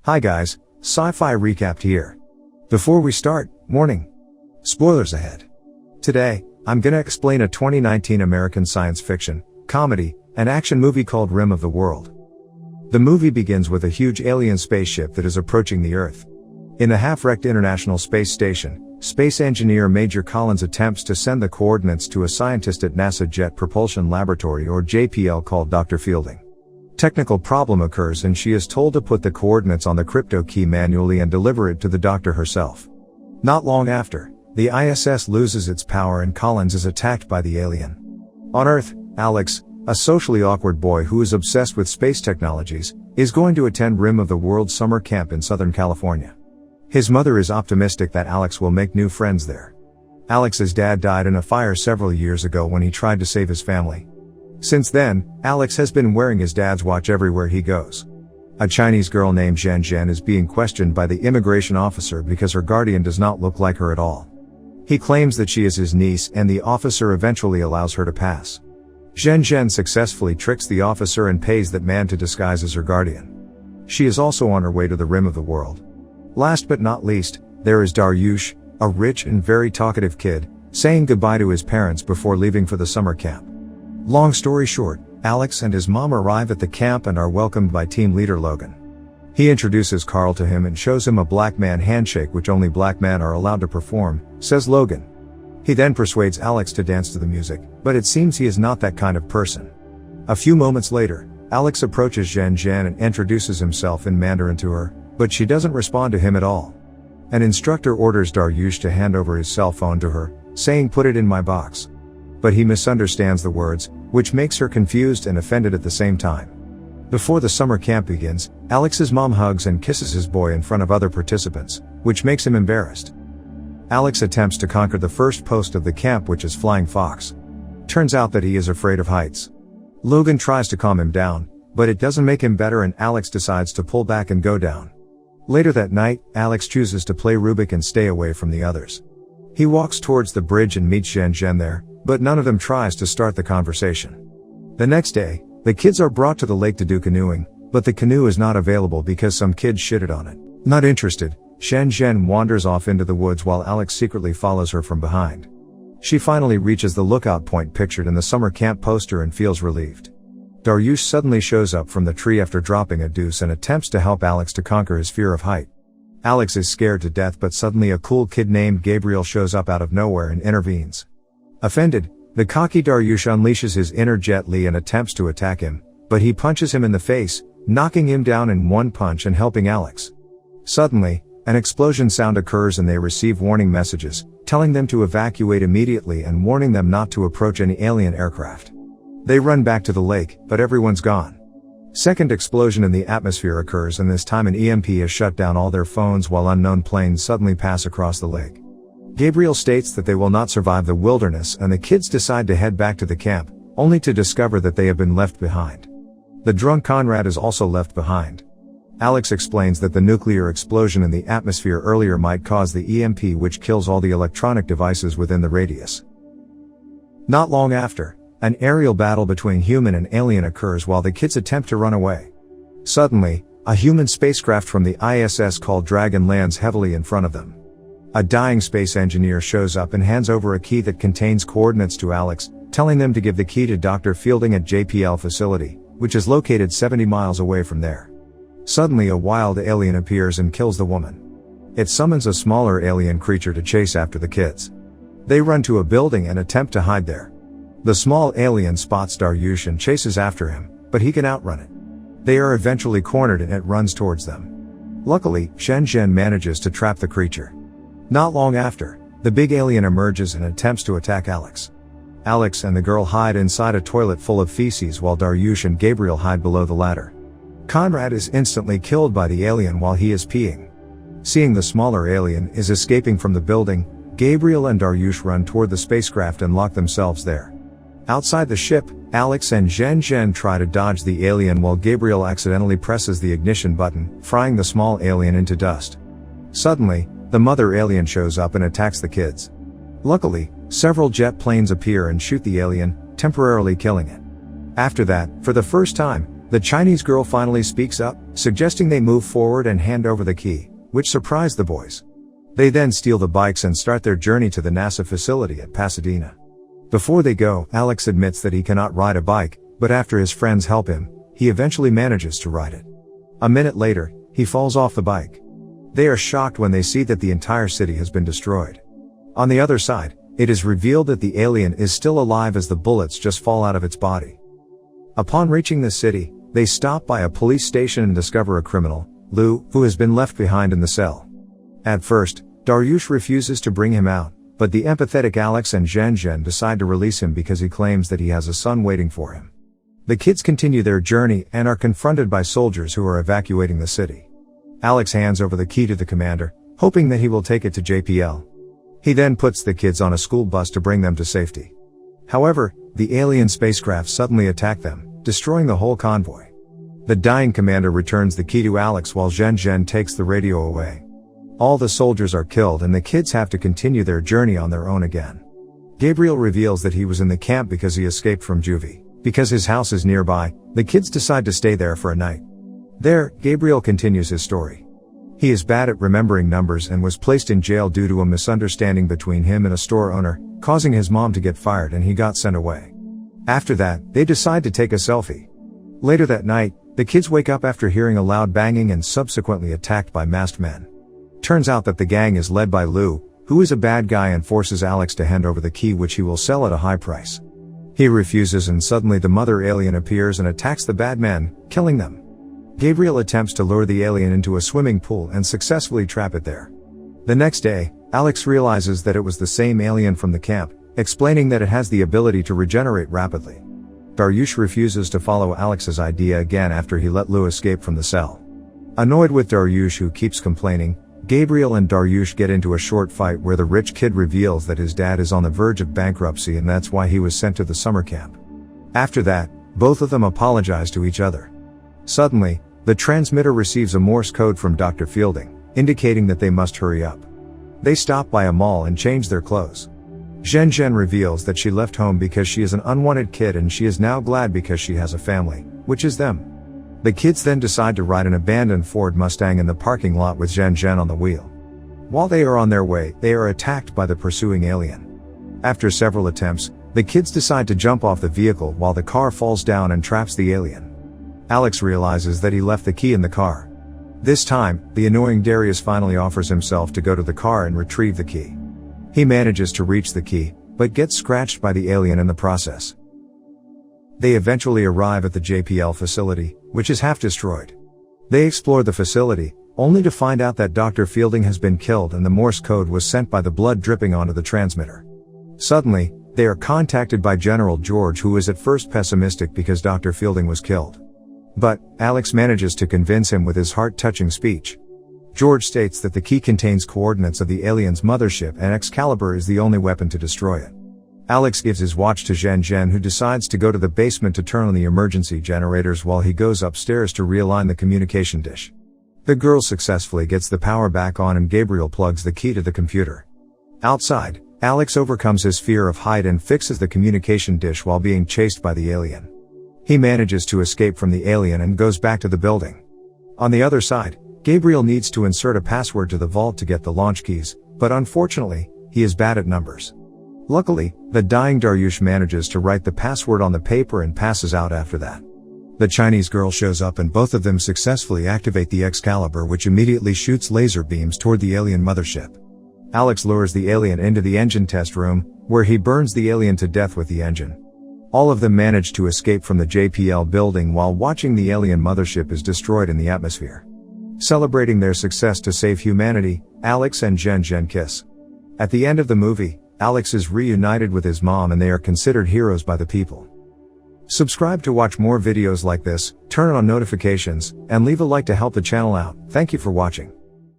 Hi guys, Sci-Fi Recapped here. Before we start, warning. Spoilers ahead. Today, I'm gonna explain a 2019 American science fiction, comedy, and action movie called Rim of the World. The movie begins with a huge alien spaceship that is approaching the Earth. In the half-wrecked International Space Station, space engineer Major Collins attempts to send the coordinates to a scientist at NASA Jet Propulsion Laboratory or JPL called Dr. Fielding. Technical problem occurs and she is told to put the coordinates on the crypto key manually and deliver it to the doctor herself. Not long after, the ISS loses its power and Collins is attacked by the alien. On Earth, Alex, a socially awkward boy who is obsessed with space technologies, is going to attend Rim of the World summer camp in Southern California. His mother is optimistic that Alex will make new friends there. Alex's dad died in a fire several years ago when he tried to save his family. Since then, Alex has been wearing his dad's watch everywhere he goes. A Chinese girl named Zhen Zhen is being questioned by the immigration officer because her guardian does not look like her at all. He claims that she is his niece and the officer eventually allows her to pass. Zhen Zhen successfully tricks the officer and pays that man to disguise as her guardian. She is also on her way to the Rim of the World. Last but not least, there is Daryush, a rich and very talkative kid, saying goodbye to his parents before leaving for the summer camp. Long story short, Alex and his mom arrive at the camp and are welcomed by team leader Logan. He introduces Carl to him and shows him a black man handshake which only black men are allowed to perform, says Logan. He then persuades Alex to dance to the music, but it seems he is not that kind of person. A few moments later, Alex approaches Zhen Zhen and introduces himself in Mandarin to her, but she doesn't respond to him at all. An instructor orders Daryush to hand over his cell phone to her, saying put it in my box. But he misunderstands the words, which makes her confused and offended at the same time. Before the summer camp begins, Alex's mom hugs and kisses his boy in front of other participants, which makes him embarrassed. Alex attempts to conquer the first post of the camp, which is Flying Fox. Turns out that he is afraid of heights. Logan tries to calm him down, but it doesn't make him better and Alex decides to pull back and go down. Later that night, Alex chooses to play Rubik and stay away from the others. He walks towards the bridge and meets Zhen Zhen there, but none of them tries to start the conversation. The next day, the kids are brought to the lake to do canoeing, but the canoe is not available because some kids shitted on it. Not interested, Zhen Zhen wanders off into the woods while Alex secretly follows her from behind. She finally reaches the lookout point pictured in the summer camp poster and feels relieved. Daryush suddenly shows up from the tree after dropping a deuce and attempts to help Alex to conquer his fear of height. Alex is scared to death, but suddenly a cool kid named Gabriel shows up out of nowhere and intervenes. Offended, the cocky Daryush unleashes his inner Jet Li and attempts to attack him, but he punches him in the face, knocking him down in one punch and helping Alex. Suddenly, an explosion sound occurs and they receive warning messages, telling them to evacuate immediately and warning them not to approach any alien aircraft. They run back to the lake, but everyone's gone. Second explosion in the atmosphere occurs and this time an EMP has shut down all their phones while unknown planes suddenly pass across the lake. Gabriel states that they will not survive the wilderness and the kids decide to head back to the camp, only to discover that they have been left behind. The drunk Conrad is also left behind. Alex explains that the nuclear explosion in the atmosphere earlier might cause the EMP which kills all the electronic devices within the radius. Not long after, an aerial battle between human and alien occurs while the kids attempt to run away. Suddenly, a human spacecraft from the ISS called Dragon lands heavily in front of them. A dying space engineer shows up and hands over a key that contains coordinates to Alex, telling them to give the key to Dr. Fielding at JPL facility, which is located 70 miles away from there. Suddenly a wild alien appears and kills the woman. It summons a smaller alien creature to chase after the kids. They run to a building and attempt to hide there. The small alien spots Daryush and chases after him, but he can outrun it. They are eventually cornered and it runs towards them. Luckily, Zhen Zhen manages to trap the creature. Not long after, the big alien emerges and attempts to attack Alex. Alex and the girl hide inside a toilet full of feces while Daryush and Gabriel hide below the ladder. Conrad is instantly killed by the alien while he is peeing. Seeing the smaller alien is escaping from the building, Gabriel and Daryush run toward the spacecraft and lock themselves there. Outside the ship, Alex and Zhen Zhen try to dodge the alien while Gabriel accidentally presses the ignition button, frying the small alien into dust. Suddenly, the mother alien shows up and attacks the kids. Luckily, several jet planes appear and shoot the alien, temporarily killing it. After that, for the first time, The Chinese girl finally speaks up, suggesting they move forward and hand over the key, which surprised the boys. They then steal the bikes and start their journey to the NASA facility at Pasadena. Before they go, Alex admits that he cannot ride a bike, but after his friends help him, he eventually manages to ride it. A minute later, he falls off the bike. They are shocked when they see that the entire city has been destroyed. On the other side, it is revealed that the alien is still alive as the bullets just fall out of its body. Upon reaching the city, they stop by a police station and discover a criminal, Lou, who has been left behind in the cell. At first, Daryush refuses to bring him out, but the empathetic Alex and Zhen decide to release him because he claims that he has a son waiting for him. The kids continue their journey and are confronted by soldiers who are evacuating the city. Alex hands over the key to the commander, hoping that he will take it to JPL. He then puts the kids on a school bus to bring them to safety. However, the alien spacecraft suddenly attack them, destroying the whole convoy. The dying commander returns the key to Alex while Zhen takes the radio away. All the soldiers are killed and the kids have to continue their journey on their own again. Gabriel reveals that he was in the camp because he escaped from juvie. Because his house is nearby, the kids decide to stay there for a night. There, Gabriel continues his story. He is bad at remembering numbers and was placed in jail due to a misunderstanding between him and a store owner, causing his mom to get fired and he got sent away. After that, they decide to take a selfie. Later that night, the kids wake up after hearing a loud banging and subsequently attacked by masked men. Turns out that the gang is led by Lou, who is a bad guy and forces Alex to hand over the key which he will sell at a high price. He refuses and suddenly the mother alien appears and attacks the bad men, killing them. Gabriel attempts to lure the alien into a swimming pool and successfully trap it there. The next day, Alex realizes that it was the same alien from the camp, explaining that it has the ability to regenerate rapidly. Daryush refuses to follow Alex's idea again after he let Lou escape from the cell. Annoyed with Daryush who keeps complaining, Gabriel and Daryush get into a short fight where the rich kid reveals that his dad is on the verge of bankruptcy and that's why he was sent to the summer camp. After that, both of them apologize to each other. Suddenly, the transmitter receives a Morse code from Dr. Fielding, indicating that they must hurry up. They stop by a mall and change their clothes. Zhen reveals that she left home because she is an unwanted kid and she is now glad because she has a family, which is them. The kids then decide to ride an abandoned Ford Mustang in the parking lot with Zhen on the wheel. While they are on their way, they are attacked by the pursuing alien. After several attempts, the kids decide to jump off the vehicle while the car falls down and traps the alien. Alex realizes that he left the key in the car. This time, the annoying Darius finally offers himself to go to the car and retrieve the key. He manages to reach the key, but gets scratched by the alien in the process. They eventually arrive at the JPL facility, which is half destroyed. They explore the facility, only to find out that Dr. Fielding has been killed and the Morse code was sent by the blood dripping onto the transmitter. Suddenly, they are contacted by General George who is at first pessimistic because Dr. Fielding was killed. But, Alex manages to convince him with his heart-touching speech. George states that the key contains coordinates of the alien's mothership and Excalibur is the only weapon to destroy it. Alex gives his watch to Zhen who decides to go to the basement to turn on the emergency generators while he goes upstairs to realign the communication dish. The girl successfully gets the power back on and Gabriel plugs the key to the computer. Outside, Alex overcomes his fear of height and fixes the communication dish while being chased by the alien. He manages to escape from the alien and goes back to the building. On the other side, Gabriel needs to insert a password to the vault to get the launch keys, but unfortunately, he is bad at numbers. Luckily, the dying Daryush manages to write the password on the paper and passes out after that. The Chinese girl shows up and both of them successfully activate the Excalibur which immediately shoots laser beams toward the alien mothership. Alex lures the alien into the engine test room, where he burns the alien to death with the engine. All of them manage to escape from the JPL building while watching the alien mothership is destroyed in the atmosphere. Celebrating their success to save humanity, Alex and Zhen kiss. At the end of the movie, Alex is reunited with his mom and they are considered heroes by the people. Subscribe to watch more videos like this, turn on notifications, and leave a like to help the channel out. Thank you for watching.